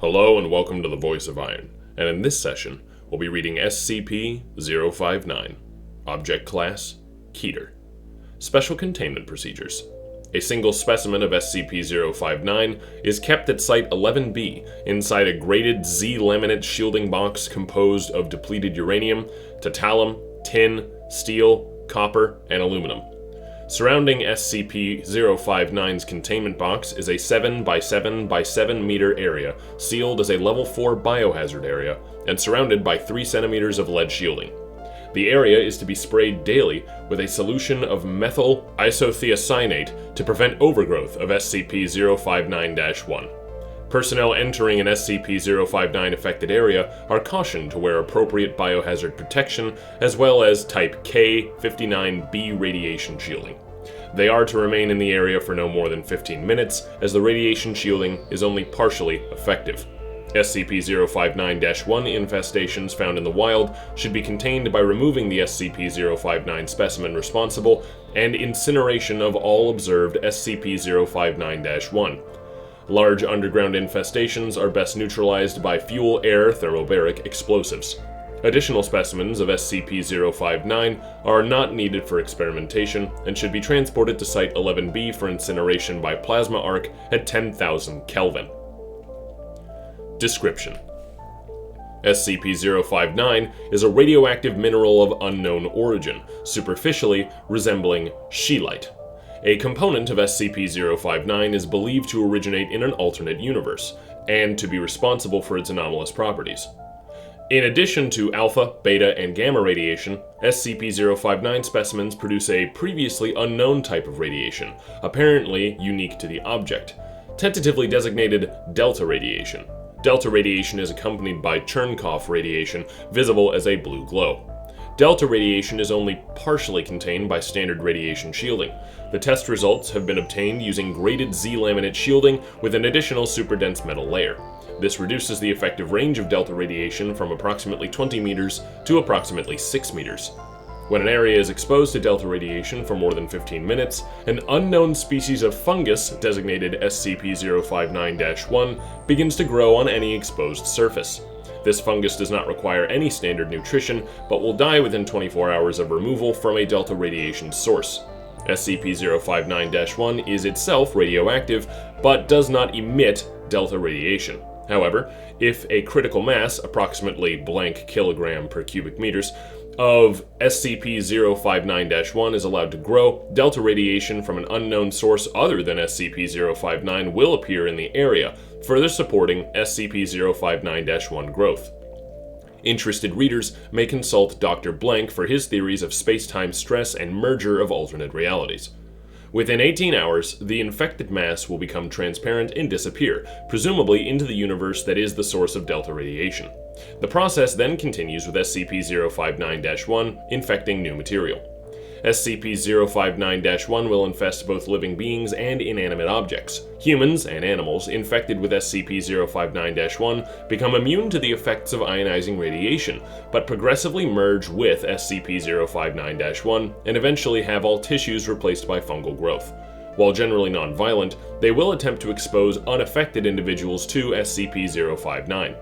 Hello and welcome to the Voice of Iron, and in this session, we'll be reading SCP-059. Object Class: Keter. Special Containment Procedures. A single specimen of SCP-059 is kept at Site-11B inside a graded Z-laminate shielding box composed of depleted uranium, tantalum, tin, steel, copper, and aluminum. Surrounding SCP-059's containment box is a 7 by 7 by 7 meter area sealed as a Level 4 biohazard area and surrounded by 3 centimeters of lead shielding. The area is to be sprayed daily with a solution of methyl isothiocyanate to prevent overgrowth of SCP-059-1. Personnel entering an SCP-059 affected area are cautioned to wear appropriate biohazard protection as well as Type K-59B radiation shielding. They are to remain in the area for no more than 15 minutes, as the radiation shielding is only partially effective. SCP-059-1 infestations found in the wild should be contained by removing the SCP-059 specimen responsible and incineration of all observed SCP-059-1. Large underground infestations are best neutralized by fuel-air thermobaric explosives. Additional specimens of SCP-059 are not needed for experimentation and should be transported to Site-11B for incineration by plasma arc at 10,000 Kelvin. Description: SCP-059 is a radioactive mineral of unknown origin, superficially resembling scheelite. A component of SCP-059 is believed to originate in an alternate universe, and to be responsible for its anomalous properties. In addition to alpha, beta, and gamma radiation, SCP-059 specimens produce a previously unknown type of radiation, apparently unique to the object, tentatively designated delta radiation. Delta radiation is accompanied by Cherenkov radiation, visible as a blue glow. Delta radiation is only partially contained by standard radiation shielding. The test results have been obtained using graded Z-laminate shielding with an additional superdense metal layer. This reduces the effective range of delta radiation from approximately 20 meters to approximately 6 meters. When an area is exposed to delta radiation for more than 15 minutes, an unknown species of fungus designated SCP-059-1 begins to grow on any exposed surface. This fungus does not require any standard nutrition, but will die within 24 hours of removal from a delta radiation source. SCP-059-1 is itself radioactive, but does not emit delta radiation. However, if a critical mass, approximately blank kilogram per cubic meters, of SCP-059-1 is allowed to grow, delta radiation from an unknown source other than SCP-059 will appear in the area, further supporting SCP-059-1 growth. Interested readers may consult Dr. Blank for his theories of space-time stress and merger of alternate realities. Within 18 hours, the infected mass will become transparent and disappear, presumably into the universe that is the source of delta radiation. The process then continues with SCP-059-1 infecting new material. SCP-059-1 will infest both living beings and inanimate objects. Humans and animals infected with SCP-059-1 become immune to the effects of ionizing radiation, but progressively merge with SCP-059-1 and eventually have all tissues replaced by fungal growth. While generally non-violent, they will attempt to expose unaffected individuals to SCP-059.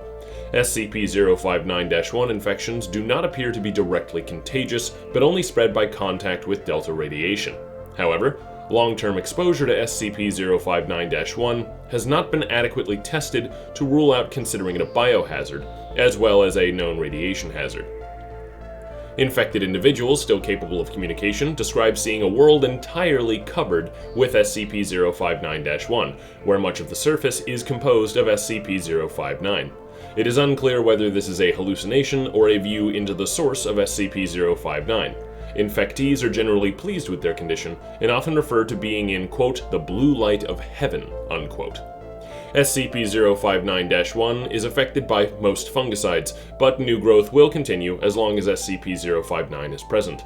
SCP-059-1 infections do not appear to be directly contagious, but only spread by contact with delta radiation. However, long-term exposure to SCP-059-1 has not been adequately tested to rule out considering it a biohazard, as well as a known radiation hazard. Infected individuals still capable of communication describe seeing a world entirely covered with SCP-059-1, where much of the surface is composed of SCP-059. It is unclear whether this is a hallucination or a view into the source of SCP-059. Infectees are generally pleased with their condition and often refer to being in, quote, the blue light of heaven, unquote. SCP-059-1 is affected by most fungicides, but new growth will continue as long as SCP-059 is present.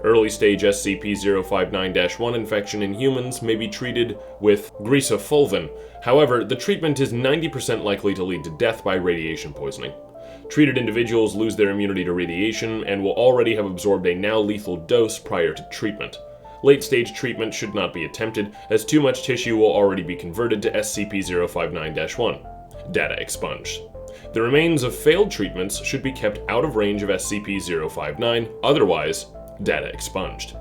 Early-stage SCP-059-1 infection in humans may be treated with grisofulvin. However, the treatment is 90% likely to lead to death by radiation poisoning. Treated individuals lose their immunity to radiation and will already have absorbed a now lethal dose prior to treatment. Late-stage treatment should not be attempted, as too much tissue will already be converted to SCP-059-1. data expunged. The remains of failed treatments should be kept out of range of SCP-059, otherwise, data expunged.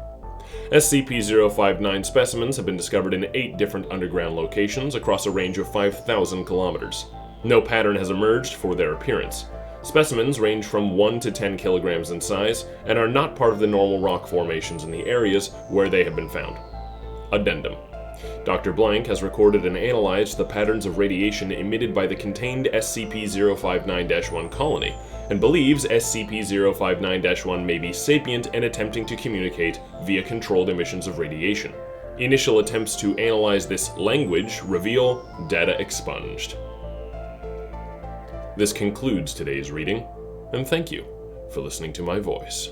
SCP-059 specimens have been discovered in 8 different underground locations across a range of 5,000 kilometers. No pattern has emerged for their appearance. Specimens range from 1 to 10 kilograms in size and are not part of the normal rock formations in the areas where they have been found. Addendum. Dr. Blank has recorded and analyzed the patterns of radiation emitted by the contained SCP-059-1 colony, and believes SCP-059-1 may be sapient and attempting to communicate via controlled emissions of radiation. Initial attempts to analyze this language reveal data expunged. This concludes today's reading, and thank you for listening to my voice.